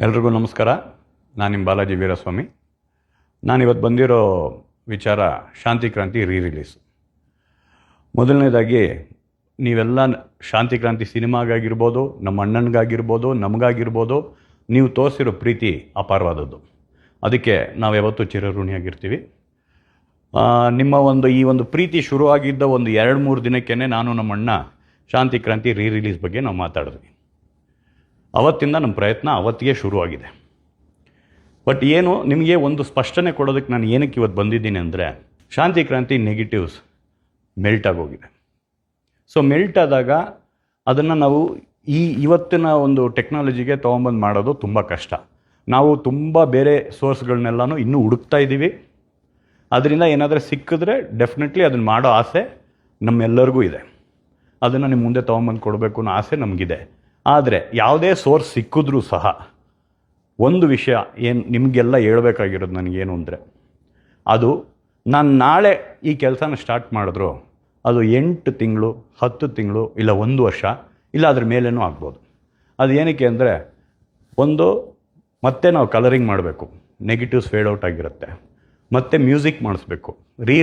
ಎಲ್ರಿಗೂ ನಮಸ್ಕಾರ. ನಾನು ನಿಮ್ಮ ಬಾಲಾಜಿ ವೀರಸ್ವಾಮಿ. ನಾನಿವತ್ತು ಬಂದಿರೋ ವಿಚಾರ ಶಾಂತಿ ಕ್ರಾಂತಿ ರಿಲೀಸ್. ಮೊದಲನೇದಾಗಿ ನೀವೆಲ್ಲ ಶಾಂತಿ ಕ್ರಾಂತಿ ಸಿನಿಮಾಗಾಗಿರ್ಬೋದು, ನಮ್ಮ ಅಣ್ಣನಿಗಾಗಿರ್ಬೋದು, ನಮಗಾಗಿರ್ಬೋದು, ನೀವು ತೋರಿಸಿರೋ ಪ್ರೀತಿ ಅಪಾರವಾದದ್ದು. ಅದಕ್ಕೆ ನಾವು ಯಾವತ್ತೂ ಚಿರಋಣಿಯಾಗಿರ್ತೀವಿ. ನಿಮ್ಮ ಈ ಒಂದು ಪ್ರೀತಿ ಶುರುವಾಗಿದ್ದ ಒಂದು 2-3 ದಿನಕ್ಕೇ ನಾನು ನಮ್ಮ ಅಣ್ಣ ಶಾಂತಿ ಕ್ರಾಂತಿ ರಿಲೀಸ್ ಬಗ್ಗೆ ನಾವು ಮಾತಾಡಿದ್ವಿ. ಅವತ್ತಿಂದ ನಮ್ಮ ಪ್ರಯತ್ನ ಅವತ್ತಿಗೆ ಶುರುವಾಗಿದೆ. ಬಟ್ ಏನು ನಿಮಗೆ ಒಂದು ಸ್ಪಷ್ಟನೆ ಕೊಡೋದಕ್ಕೆ ನಾನು ಏನಕ್ಕೆ ಇವತ್ತು ಬಂದಿದ್ದೀನಿ ಅಂದರೆ, ಶಾಂತಿ ಕ್ರಾಂತಿ ನೆಗೆಟಿವ್ಸ್ ಮೆಲ್ಟ್ ಆಗೋಗಿದೆ. ಸೊ ಮೆಲ್ಟ್ ಆದಾಗ ಅದನ್ನು ನಾವು ಇವತ್ತಿನ ಒಂದು ಟೆಕ್ನಾಲಜಿಗೆ ತೊಗೊಂಬಂದು ಮಾಡೋದು ತುಂಬ ಕಷ್ಟ. ನಾವು ತುಂಬ ಬೇರೆ ಸೋರ್ಸ್ಗಳನ್ನೆಲ್ಲನೂ ಇನ್ನೂ ಹುಡುಕ್ತಾ ಇದ್ದೀವಿ. ಅದರಿಂದ ಏನಾದರೂ ಸಿಕ್ಕಿದ್ರೆ ಡೆಫಿನೆಟ್ಲಿ ಅದನ್ನು ಮಾಡೋ ಆಸೆ ನಮ್ಮೆಲ್ಲರಿಗೂ ಇದೆ. ಅದನ್ನು ನಿಮ್ಮ ಮುಂದೆ ತೊಗೊಂಬಂದು ಕೊಡಬೇಕು ಅನ್ನೋ ಆಸೆ ನಮಗಿದೆ. ಆದರೆ ಯಾವುದೇ ಸೋರ್ಸ್ ಸಿಕ್ಕಿದ್ರೂ ಸಹ ಒಂದು ವಿಷಯ ಏನು ನಿಮಗೆಲ್ಲ ಹೇಳ್ಬೇಕಾಗಿರೋದು ನನಗೇನು ಅಂದರೆ, ಅದು ನಾನು ನಾಳೆ ಈ ಕೆಲಸನ ಸ್ಟಾರ್ಟ್ ಮಾಡಿದ್ರು ಅದು 8 ತಿಂಗಳು, 10 ತಿಂಗಳು, ಇಲ್ಲ 1 ವರ್ಷ, ಇಲ್ಲ ಅದ್ರ ಮೇಲೇನೂ ಆಗ್ಬೋದು. ಅದು ಏನಕ್ಕೆ ಅಂದರೆ, ಮತ್ತೆ ನಾವು ಕಲರಿಂಗ್ ಮಾಡಬೇಕು, ನೆಗೆಟಿವ್ಸ್ ಫೇಡ್ ಔಟ್ ಆಗಿರುತ್ತೆ, ಮತ್ತು ಮ್ಯೂಸಿಕ್ ಮಾಡಿಸ್ಬೇಕು,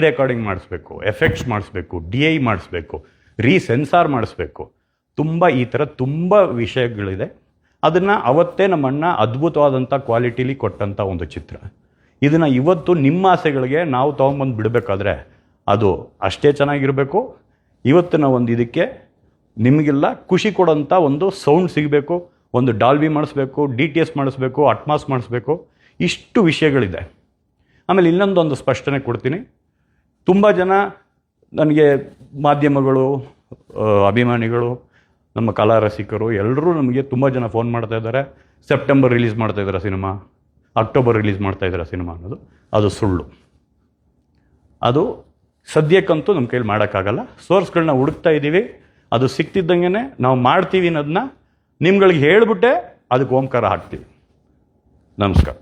ರೆಕಾರ್ಡಿಂಗ್ ಮಾಡಿಸ್ಬೇಕು, ಎಫೆಕ್ಟ್ಸ್ ಮಾಡಿಸ್ಬೇಕು, DI ಮಾಡಿಸ್ಬೇಕು, ಸೆನ್ಸಾರ್ ಮಾಡಿಸ್ಬೇಕು, ಈ ಥರ ತುಂಬ ವಿಷಯಗಳಿದೆ. ಅದನ್ನು ಅವತ್ತೇ ನಮ್ಮ ಅಣ್ಣ ಅದ್ಭುತವಾದಂಥ ಕ್ವಾಲಿಟಿಲಿ ಕೊಟ್ಟಂಥ ಒಂದು ಚಿತ್ರ. ಇದನ್ನು ಇವತ್ತು ನಿಮ್ಮ ಆಸೆಗಳಿಗೆ ನಾವು ತೊಗೊಂಬಂದು ಬಿಡಬೇಕಾದ್ರೆ ಅದು ಅಷ್ಟೇ ಚೆನ್ನಾಗಿರಬೇಕು. ಇವತ್ತಿನ ಇದಕ್ಕೆ ನಿಮಗೆಲ್ಲ ಖುಷಿ ಕೊಡೋಂಥ ಒಂದು ಸೌಂಡ್ ಸಿಗಬೇಕು, ಒಂದು ಡಾಲ್ಬಿ ಮಾಡಿಸ್ಬೇಕು, DTS ಮಾಡಿಸ್ಬೇಕು, ಅಟ್ಮಾಸ್ ಮಾಡಿಸ್ಬೇಕು, ಇಷ್ಟು ವಿಷಯಗಳಿದೆ. ಆಮೇಲೆ ಇನ್ನೊಂದೊಂದು ಸ್ಪಷ್ಟನೆ ಕೊಡ್ತೀನಿ. ತುಂಬ ಜನ ನನಗೆ ಮಾಧ್ಯಮಗಳು, ಅಭಿಮಾನಿಗಳು, ನಮ್ಮ ಕಲಾ ರಸಿಕರು ಎಲ್ಲರೂ ನಮಗೆ ತುಂಬ ಜನ ಫೋನ್ ಮಾಡ್ತಾ ಇದ್ದಾರೆ. ಸೆಪ್ಟೆಂಬರ್ ರಿಲೀಸ್ ಮಾಡ್ತಾಯಿದ್ದಾರೆ ಸಿನಿಮಾ, ಅಕ್ಟೋಬರ್ ರಿಲೀಸ್ ಮಾಡ್ತಾಯಿದ್ದಾರೆ ಸಿನಿಮಾ ಅನ್ನೋದು ಅದು ಸುಳ್ಳು. ಅದು ಸದ್ಯಕ್ಕಂತೂ ನಮ್ಮ ಕೈಲಿ ಮಾಡೋಕ್ಕಾಗಲ್ಲ. ಸೋರ್ಸ್ಗಳನ್ನ ಹುಡುಕ್ತಾ ಇದ್ದೀವಿ. ಅದು ಸಿಕ್ತಿದ್ದಂಗೆ ನಾವು ಮಾಡ್ತೀವಿ ಅನ್ನೋದನ್ನ ನಿಮ್ಗಳಿಗೆ ಹೇಳಿಬಿಟ್ಟೆ ಅದಕ್ಕೆ ಓಂಕಾರ ಹಾಕ್ತೀವಿ. ನಮಸ್ಕಾರ.